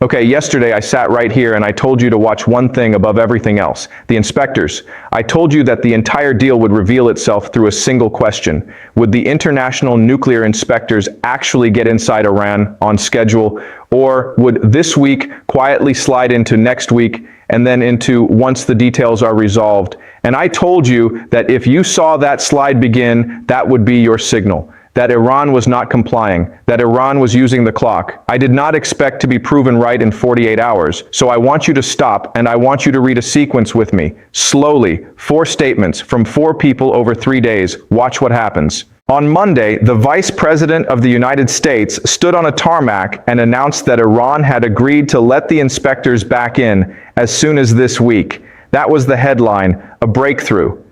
Okay, yesterday I sat right here and I told you to watch one thing above everything else, the inspectors. I told you that the entire deal would reveal itself through a single question. Would the international nuclear inspectors actually get inside Iran on schedule, or would this week quietly slide into next week and then into once the details are resolved? And I told you that if you saw that slide begin, that would be your signal. That Iran was not complying, that Iran was using the clock. I did not expect to be proven right in 48 hours, so I want you to stop and I want you to read a sequence with me. Slowly, 4 statements from 4 people over 3 days. Watch what happens. On Monday, the Vice President of the United States stood on a tarmac and announced that Iran had agreed to let the inspectors back in as soon as this week. That was the headline, a breakthrough.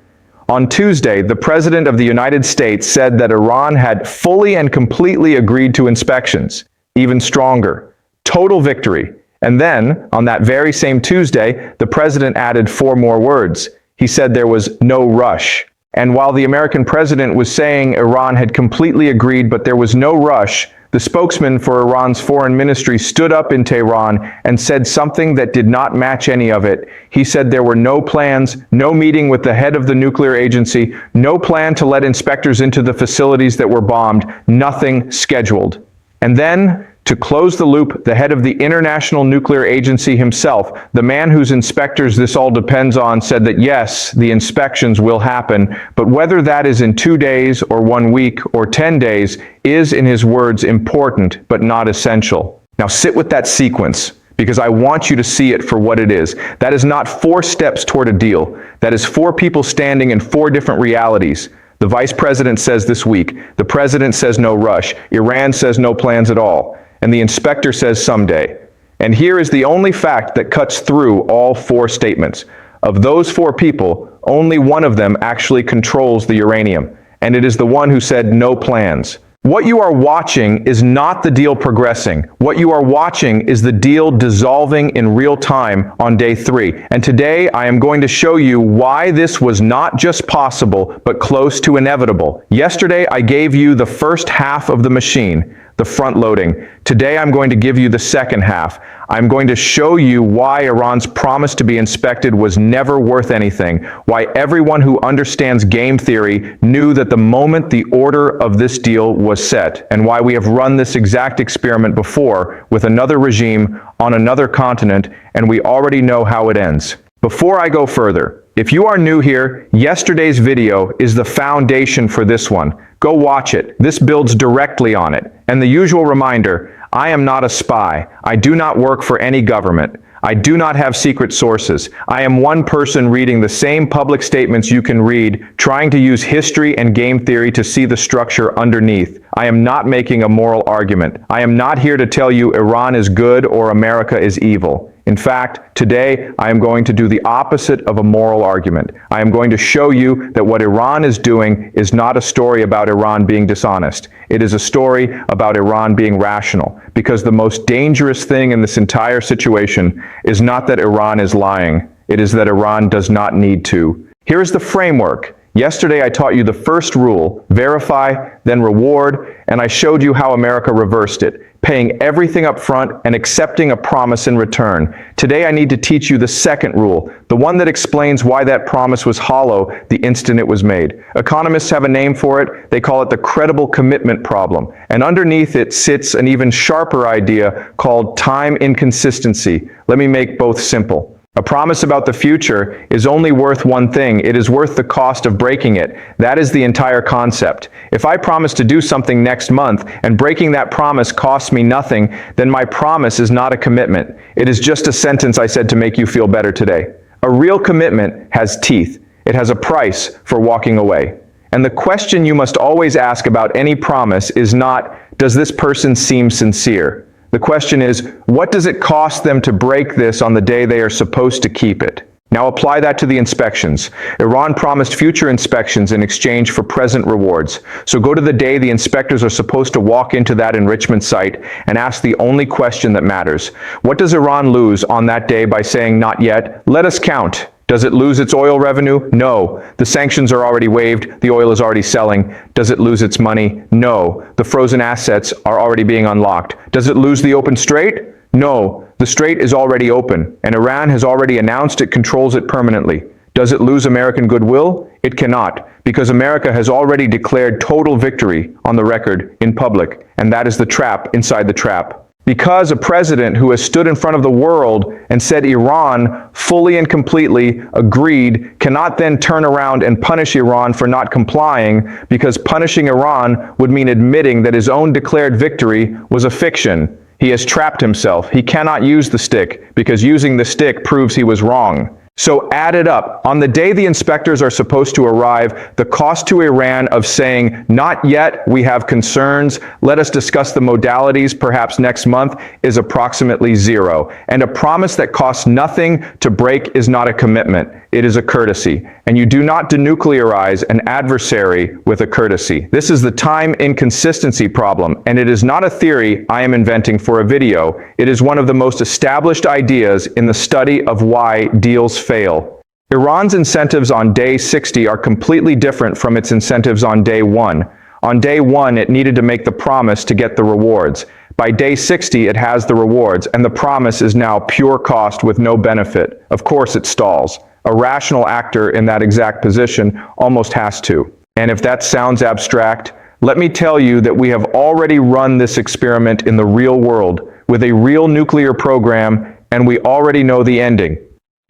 On Tuesday, the President of the United States said that Iran had fully and completely agreed to inspections. Even stronger. Total victory. And then, on that very same Tuesday, the President added 4 more words. He said there was no rush. And while the American President was saying Iran had completely agreed but there was no rush, the spokesman for Iran's foreign ministry stood up in Tehran and said something that did not match any of it. He said there were no plans, no meeting with the head of the nuclear agency, no plan to let inspectors into the facilities that were bombed, nothing scheduled. And then, to close the loop, the head of the International Nuclear Agency himself, the man whose inspectors this all depends on, said that yes, the inspections will happen, but whether that is in 2 days or 1 week or 10 days is, in his words, important but not essential. Now sit with that sequence, because I want you to see it for what it is. That is not 4 steps toward a deal. That is 4 people standing in 4 different realities. The Vice President says this week, the President says no rush, Iran says no plans at all, and the inspector says someday. And here is the only fact that cuts through all 4 statements. Of those 4 people, only one of them actually controls the uranium, and it is the one who said no plans. What you are watching is not the deal progressing. What you are watching is the deal dissolving in real time on day 3. And today I am going to show you why this was not just possible, but close to inevitable. Yesterday I gave you the first half of the machine, the front loading. Today I'm going to give you the second half. I'm going to show you why Iran's promise to be inspected was never worth anything, why everyone who understands game theory knew that the moment the order of this deal was set, and why we have run this exact experiment before with another regime on another continent, and we already know how it ends. Before I go further, if you are new here, yesterday's video is the foundation for this one. Go watch it. This builds directly on it. And the usual reminder, I am not a spy. I do not work for any government. I do not have secret sources. I am one person reading the same public statements you can read, trying to use history and game theory to see the structure underneath. I am not making a moral argument. I am not here to tell you Iran is good or America is evil. In fact, today I am going to do the opposite of a moral argument. I am going to show you that what Iran is doing is not a story about Iran being dishonest. It is a story about Iran being rational. Because the most dangerous thing in this entire situation is not that Iran is lying. It is that Iran does not need to. Here is the framework. Yesterday I taught you the first rule, verify, then reward, and I showed you how America reversed it, paying everything up front and accepting a promise in return. Today I need to teach you the second rule, the one that explains why that promise was hollow the instant it was made. Economists have a name for it. They call it the credible commitment problem. And underneath it sits an even sharper idea called time inconsistency. Let me make both simple. A promise about the future is only worth one thing. It is worth the cost of breaking it. That is the entire concept. If I promise to do something next month and breaking that promise costs me nothing, then my promise is not a commitment. It is just a sentence I said to make you feel better today. A real commitment has teeth. It has a price for walking away. And the question you must always ask about any promise is not, does this person seem sincere? The question is, what does it cost them to break this on the day they are supposed to keep it? Now apply that to the inspections. Iran promised future inspections in exchange for present rewards. So go to the day the inspectors are supposed to walk into that enrichment site and ask the only question that matters. What does Iran lose on that day by saying not yet? Let us count. Does it lose its oil revenue? No. The sanctions are already waived. The oil is already selling. Does it lose its money? No. The frozen assets are already being unlocked. Does it lose the open strait? No, the strait is already open, and Iran has already announced it controls it permanently. Does it lose American goodwill? It cannot, because America has already declared total victory on the record in public, and that is the trap inside the trap. Because a president who has stood in front of the world and said Iran fully and completely agreed cannot then turn around and punish Iran for not complying, because punishing Iran would mean admitting that his own declared victory was a fiction. He has trapped himself. He cannot use the stick, because using the stick proves he was wrong. So add it up. On the day the inspectors are supposed to arrive, the cost to Iran of saying, not yet, we have concerns, let us discuss the modalities perhaps next month, is approximately zero. And a promise that costs nothing to break is not a commitment. It is a courtesy. And you do not denuclearize an adversary with a courtesy. This is the time inconsistency problem, and it is not a theory I am inventing for a video. It is one of the most established ideas in the study of why deals fail. Iran's incentives on day 60 are completely different from its incentives on day 1. On day 1, it needed to make the promise to get the rewards. By day 60, it has the rewards, and the promise is now pure cost with no benefit. Of course, it stalls. A rational actor in that exact position almost has to. And if that sounds abstract, let me tell you that we have already run this experiment in the real world with a real nuclear program, and we already know the ending.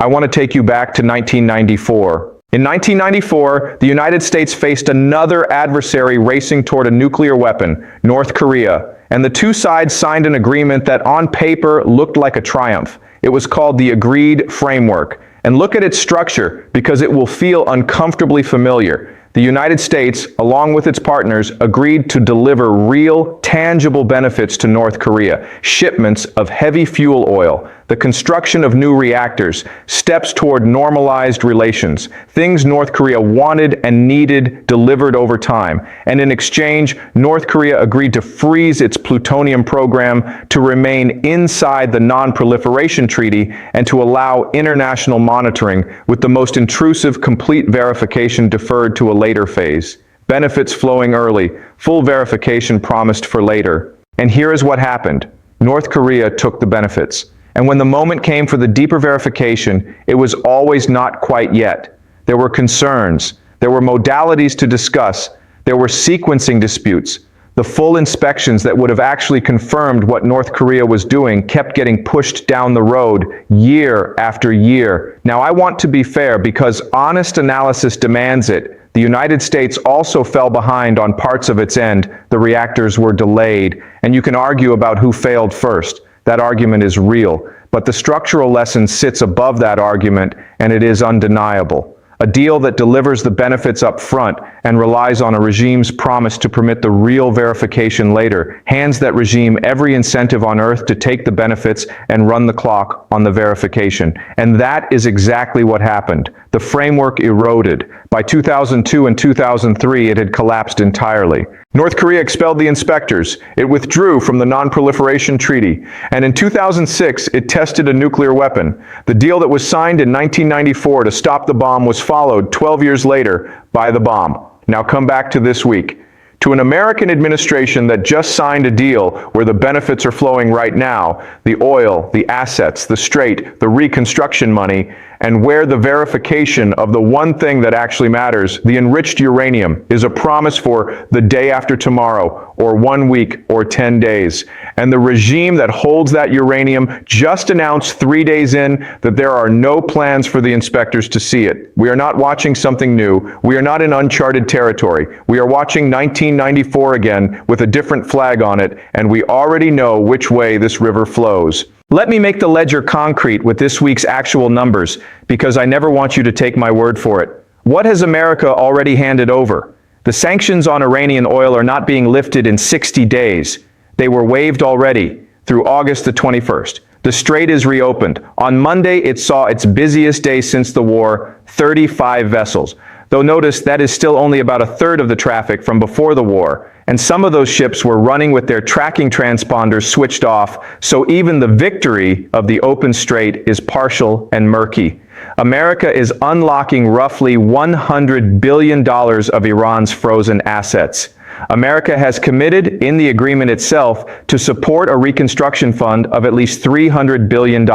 I want to take you back to 1994. In 1994, the United States faced another adversary racing toward a nuclear weapon, North Korea, and the two sides signed an agreement that on paper looked like a triumph. It was called the Agreed Framework. And look at its structure, because it will feel uncomfortably familiar. The United States, along with its partners, agreed to deliver real, tangible benefits to North Korea, shipments of heavy fuel oil, the construction of new reactors, steps toward normalized relations, things North Korea wanted and needed delivered over time. And in exchange, North Korea agreed to freeze its plutonium program, to remain inside the Non-Proliferation Treaty, and to allow international monitoring, with the most intrusive complete verification deferred to a later phase. Benefits flowing early, full verification promised for later. And here is what happened. North Korea took the benefits. And when the moment came for the deeper verification, it was always not quite yet. There were concerns. There were modalities to discuss. There were sequencing disputes. The full inspections that would have actually confirmed what North Korea was doing kept getting pushed down the road year after year. Now, I want to be fair, because honest analysis demands it. The United States also fell behind on parts of its end. The reactors were delayed. And you can argue about who failed first. That argument is real. But the structural lesson sits above that argument, and it is undeniable. A deal that delivers the benefits up front and relies on a regime's promise to permit the real verification later hands that regime every incentive on earth to take the benefits and run the clock on the verification. And that is exactly what happened. The framework eroded. By 2002 and 2003, it had collapsed entirely. North Korea expelled the inspectors. It withdrew from the Non-Proliferation Treaty. And in 2006, it tested a nuclear weapon. The deal that was signed in 1994 to stop the bomb was followed 12 years later by the bomb. Now come back to this week. To an American administration that just signed a deal where the benefits are flowing right now, the oil, the assets, the strait, the reconstruction money, and where the verification of the one thing that actually matters, the enriched uranium, is a promise for the day after tomorrow, or 1 week, or 10 days. And the regime that holds that uranium just announced 3 days in that there are no plans for the inspectors to see it. We are not watching something new. We are not in uncharted territory. We are watching 1994 again with a different flag on it, and we already know which way this river flows. Let me make the ledger concrete with this week's actual numbers, because I never want you to take my word for it. What has America already handed over? The sanctions on Iranian oil are not being lifted in 60 days. They were waived already through August the 21st. The strait is reopened. On Monday, it saw its busiest day since the war, 35 vessels. Though notice that is still only about a third of the traffic from before the war. And some of those ships were running with their tracking transponders switched off, so even the victory of the open strait is partial and murky. America is unlocking roughly $100 billion of Iran's frozen assets. America has committed in the agreement itself to support a reconstruction fund of at least $300 billion.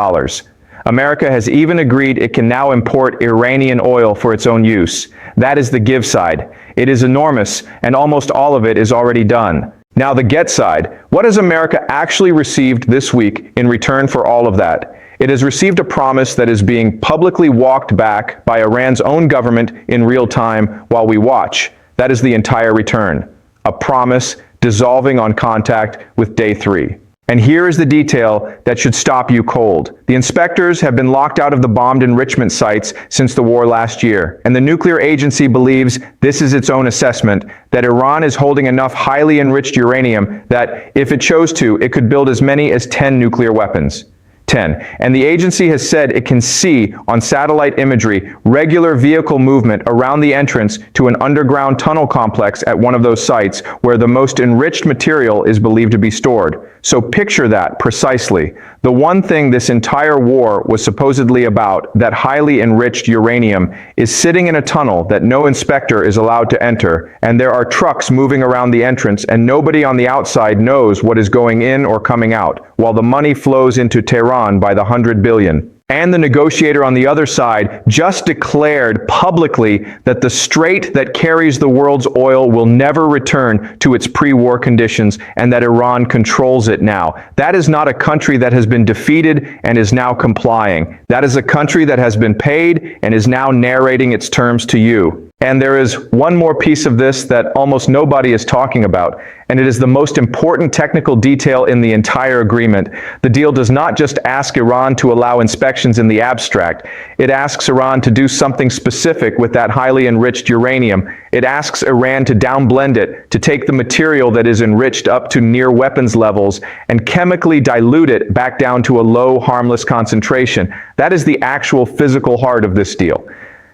America has even agreed it can now import Iranian oil for its own use. That is the give side. It is enormous, and almost all of it is already done. Now the get side. What has America actually received this week in return for all of that? It has received a promise that is being publicly walked back by Iran's own government in real time while we watch. That is the entire return. A promise dissolving on contact with day 3. And here is the detail that should stop you cold. The inspectors have been locked out of the bombed enrichment sites since the war last year, and the nuclear agency believes, this is its own assessment, that Iran is holding enough highly enriched uranium that, if it chose to, it could build as many as 10 nuclear weapons. 10. And the agency has said it can see on satellite imagery regular vehicle movement around the entrance to an underground tunnel complex at one of those sites where the most enriched material is believed to be stored. So picture that precisely. The one thing this entire war was supposedly about, that highly enriched uranium, is sitting in a tunnel that no inspector is allowed to enter, and there are trucks moving around the entrance, and nobody on the outside knows what is going in or coming out, while the money flows into Tehran by the 100 billion. And the negotiator on the other side just declared publicly that the strait that carries the world's oil will never return to its pre-war conditions, and that Iran controls it now. That is not a country that has been defeated and is now complying. That is a country that has been paid and is now narrating its terms to you. And there is one more piece of this that almost nobody is talking about, and it is the most important technical detail in the entire agreement. The deal does not just ask Iran to allow inspections in the abstract. It asks Iran to do something specific with that highly enriched uranium. It asks Iran to downblend it, to take the material that is enriched up to near weapons levels and chemically dilute it back down to a low, harmless concentration. That is the actual physical heart of this deal.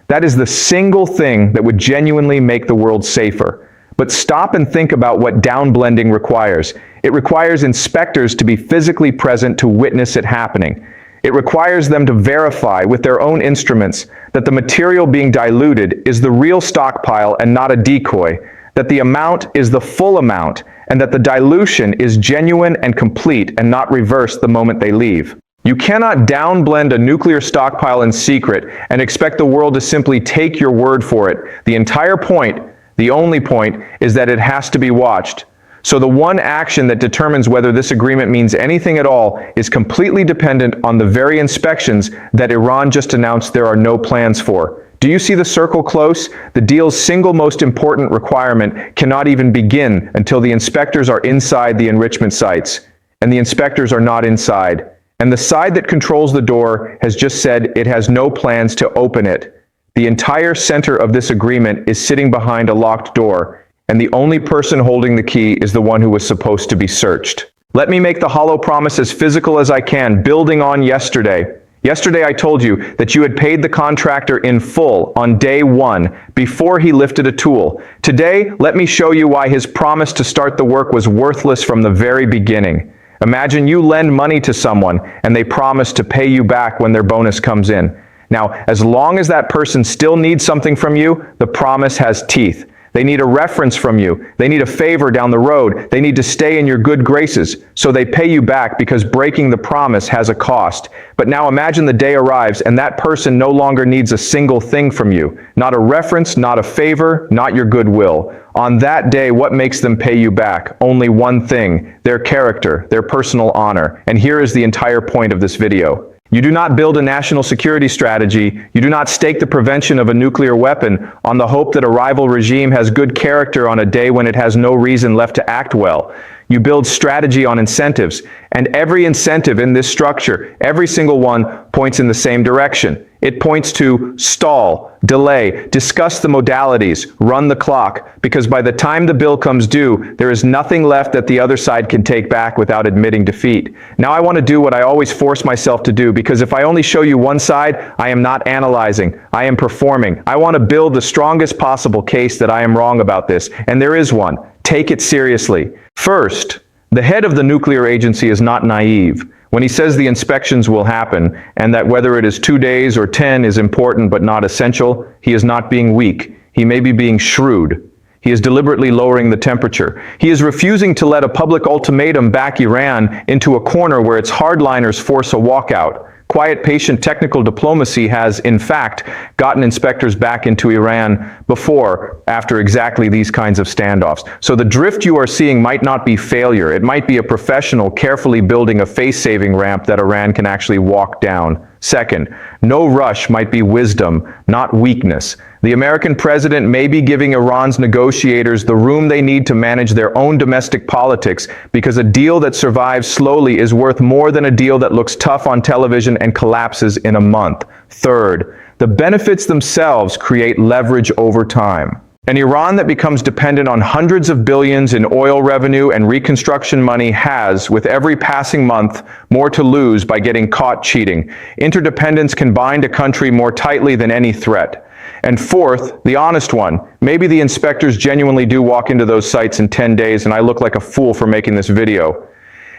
That is the single thing that would genuinely make the world safer. But stop and think about what downblending requires. It requires inspectors to be physically present to witness it happening. It requires them to verify with their own instruments that the material being diluted is the real stockpile and not a decoy, that the amount is the full amount, and that the dilution is genuine and complete and not reversed the moment they leave. You cannot downblend a nuclear stockpile in secret and expect the world to simply take your word for it. The entire point, the only point, is that it has to be watched. So the one action that determines whether this agreement means anything at all is completely dependent on the very inspections that Iran just announced there are no plans for. Do you see the circle close? The deal's single most important requirement cannot even begin until the inspectors are inside the enrichment sites. And the inspectors are not inside. And the side that controls the door has just said it has no plans to open it. The entire center of this agreement is sitting behind a locked door, and the only person holding the key is the one who was supposed to be searched. Let me make the hollow promise as physical as I can, building on yesterday. Yesterday I told you that you had paid the contractor in full on day 1 before he lifted a tool. Today, let me show you why his promise to start the work was worthless from the very beginning. Imagine you lend money to someone and they promise to pay you back when their bonus comes in. Now, as long as that person still needs something from you, the promise has teeth. They need a reference from you. They need a favor down the road. They need to stay in your good graces. So they pay you back because breaking the promise has a cost. But now imagine the day arrives and that person no longer needs a single thing from you. Not a reference, not a favor, not your goodwill. On that day, what makes them pay you back? Only one thing: their character, their personal honor. And here is the entire point of this video. You do not build a national security strategy. You do not stake the prevention of a nuclear weapon on the hope that a rival regime has good character on a day when it has no reason left to act well. You build strategy on incentives, and every incentive in this structure, every single one, points in the same direction. It points to stall, delay, discuss the modalities, run the clock, because by the time the bill comes due, there is nothing left that the other side can take back without admitting defeat. Now I want to do what I always force myself to do, because if I only show you one side, I am not analyzing, I am performing. I want to build the strongest possible case that I am wrong about this, and there is one. Take it seriously. First, the head of the nuclear agency is not naive. When he says the inspections will happen, and that whether it is 2 days or 10 is important but not essential, he is not being weak. He may be being shrewd. He is deliberately lowering the temperature. He is refusing to let a public ultimatum back Iran into a corner where its hardliners force a walkout. Quiet, patient technical diplomacy has, in fact, gotten inspectors back into Iran before, after exactly these kinds of standoffs. So the drift you are seeing might not be failure. It might be a professional carefully building a face-saving ramp that Iran can actually walk down. Second, no rush might be wisdom, not weakness. The American president may be giving Iran's negotiators the room they need to manage their own domestic politics, because a deal that survives slowly is worth more than a deal that looks tough on television and collapses in a month. Third, the benefits themselves create leverage over time. An Iran that becomes dependent on hundreds of billions in oil revenue and reconstruction money has, with every passing month, more to lose by getting caught cheating. Interdependence can bind a country more tightly than any threat. And fourth, the honest one, maybe the inspectors genuinely do walk into those sites in 10 days and I look like a fool for making this video.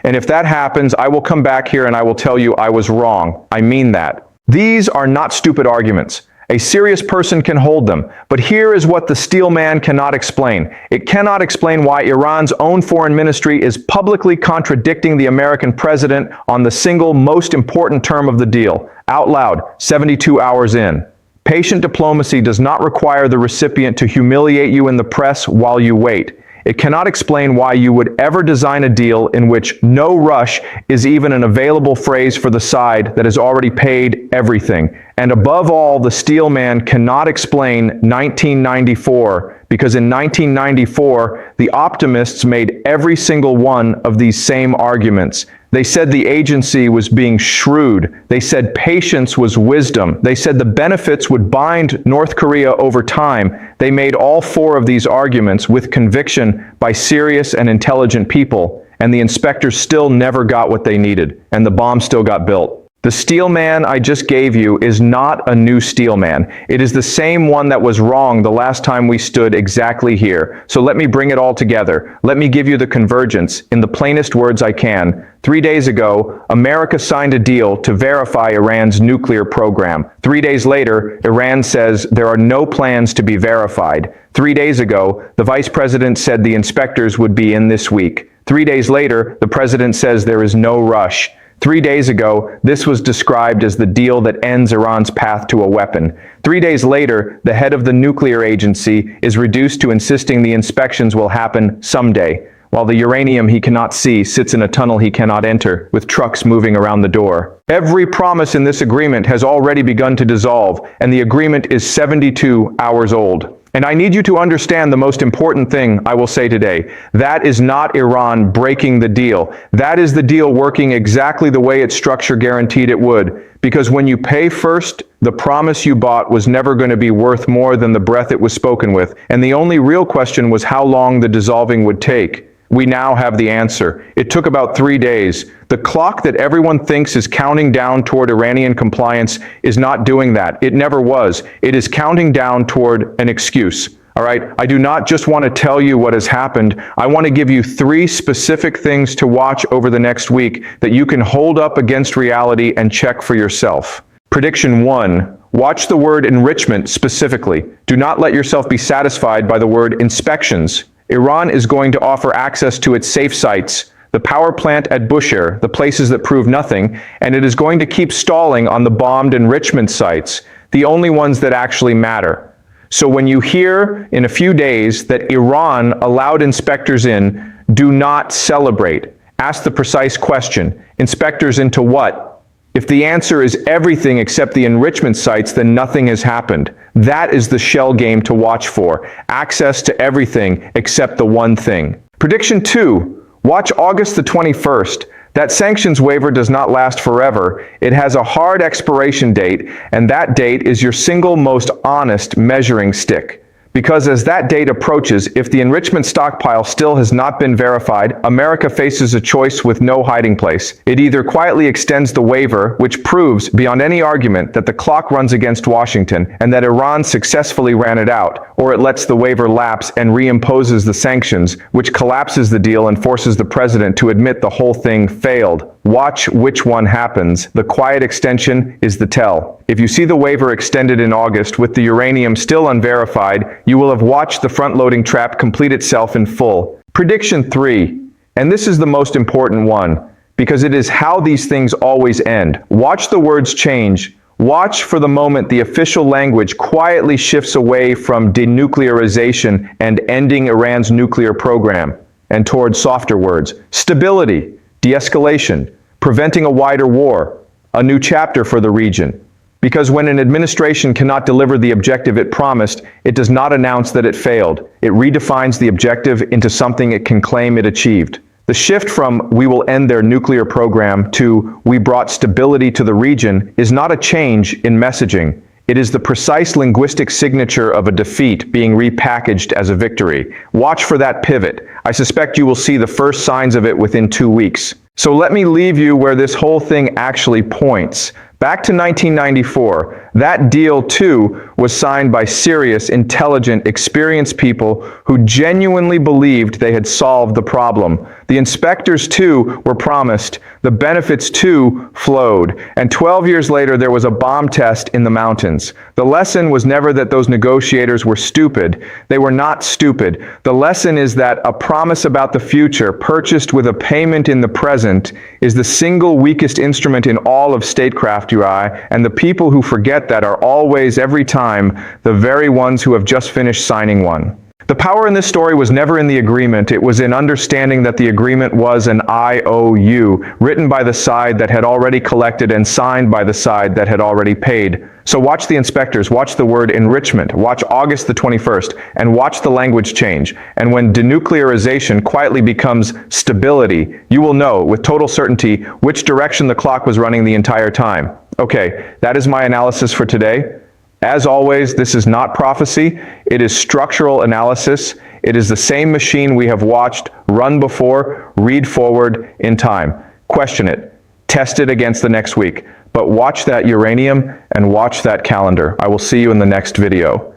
And if that happens, I will come back here and I will tell you I was wrong. I mean that. These are not stupid arguments. A serious person can hold them, but here is what the steel man cannot explain. It cannot explain why Iran's own foreign ministry is publicly contradicting the American president on the single most important term of the deal, out loud, 72 hours in. Patient diplomacy does not require the recipient to humiliate you in the press while you wait. It cannot explain why you would ever design a deal in which no rush is even an available phrase for the side that has already paid everything. And above all, the steel man cannot explain 1994, because in 1994, the optimists made every single one of these same arguments. They said the agency was being shrewd. They said patience was wisdom. They said the benefits would bind North Korea over time. They made all four of these arguments with conviction by serious and intelligent people, and the inspectors still never got what they needed, and the bomb still got built. The steel man I just gave you is not a new steel man. It is the same one that was wrong the last time we stood exactly here. So let me bring it all together. Let me give you the convergence in the plainest words I can. 3 days ago, America signed a deal to verify Iran's nuclear program. 3 days later, Iran says there are no plans to be verified. 3 days ago, the vice president said the inspectors would be in this week. 3 days later, the president says there is no rush. 3 days ago, this was described as the deal that ends Iran's path to a weapon. 3 days later, the head of the nuclear agency is reduced to insisting the inspections will happen someday, while the uranium he cannot see sits in a tunnel he cannot enter, with trucks moving around the door. Every promise in this agreement has already begun to dissolve, and the agreement is 72 hours old. And I need you to understand the most important thing I will say today. That is not Iran breaking the deal. That is the deal working exactly the way its structure guaranteed it would. Because when you pay first, the promise you bought was never going to be worth more than the breath it was spoken with. And the only real question was how long the dissolving would take. We now have the answer. It took about 3 days. The clock that everyone thinks is counting down toward Iranian compliance is not doing that. It never was. It is counting down toward an excuse. All right? I do not just want to tell you what has happened. I want to give you 3 specific things to watch over the next week that you can hold up against reality and check for yourself. Prediction 1. Watch the word enrichment specifically. Do not let yourself be satisfied by the word inspections. Iran is going to offer access to its safe sites, the power plant at Bushehr, the places that prove nothing, and it is going to keep stalling on the bombed enrichment sites, the only ones that actually matter. So when you hear in a few days that Iran allowed inspectors in, do not celebrate. Ask the precise question, inspectors into what? If the answer is everything except the enrichment sites, then nothing has happened. That is the shell game to watch for. Access to everything except the one thing. Prediction 2. Watch August the 21st. That sanctions waiver does not last forever. It has a hard expiration date, and that date is your single most honest measuring stick. Because as that date approaches, if the enrichment stockpile still has not been verified, America faces a choice with no hiding place. It either quietly extends the waiver, which proves beyond any argument that the clock runs against Washington and that Iran successfully ran it out, or it lets the waiver lapse and reimposes the sanctions, which collapses the deal and forces the president to admit the whole thing failed. Watch which one happens. The quiet extension is the tell. If you see the waiver extended in August with the uranium still unverified, you will have watched the front-loading trap complete itself in full. Prediction 3, and this is the most important one, because it is how these things always end. Watch the words change. Watch for the moment the official language quietly shifts away from denuclearization and ending Iran's nuclear program, and towards softer words: stability, de-escalation, preventing a wider war, a new chapter for the region. Because when an administration cannot deliver the objective it promised, it does not announce that it failed. It redefines the objective into something it can claim it achieved. The shift from "we will end their nuclear program" to "we brought stability to the region" is not a change in messaging. It is the precise linguistic signature of a defeat being repackaged as a victory. Watch for that pivot. I suspect you will see the first signs of it within 2 weeks. So let me leave you where this whole thing actually points. Back to 1994, that deal too was signed by serious, intelligent, experienced people who genuinely believed they had solved the problem. The inspectors too were promised, the benefits too flowed, and 12 years later there was a bomb test in the mountains. The lesson was never that those negotiators were stupid. They were not stupid. The lesson is that a promise about the future, purchased with a payment in the present, is the single weakest instrument in all of statecraft, and the people who forget that are always, every time, the very ones who have just finished signing one. The power in this story was never in the agreement. It was in understanding that the agreement was an IOU, written by the side that had already collected and signed by the side that had already paid. So watch the inspectors, watch the word enrichment, watch August the 21st, and watch the language change. And when denuclearization quietly becomes stability, you will know with total certainty which direction the clock was running the entire time. Okay, that is my analysis for today. As always, this is not prophecy. It is structural analysis. It is the same machine we have watched run before, read forward in time. Question it. Test it against the next week. But watch that uranium and watch that calendar. I will see you in the next video.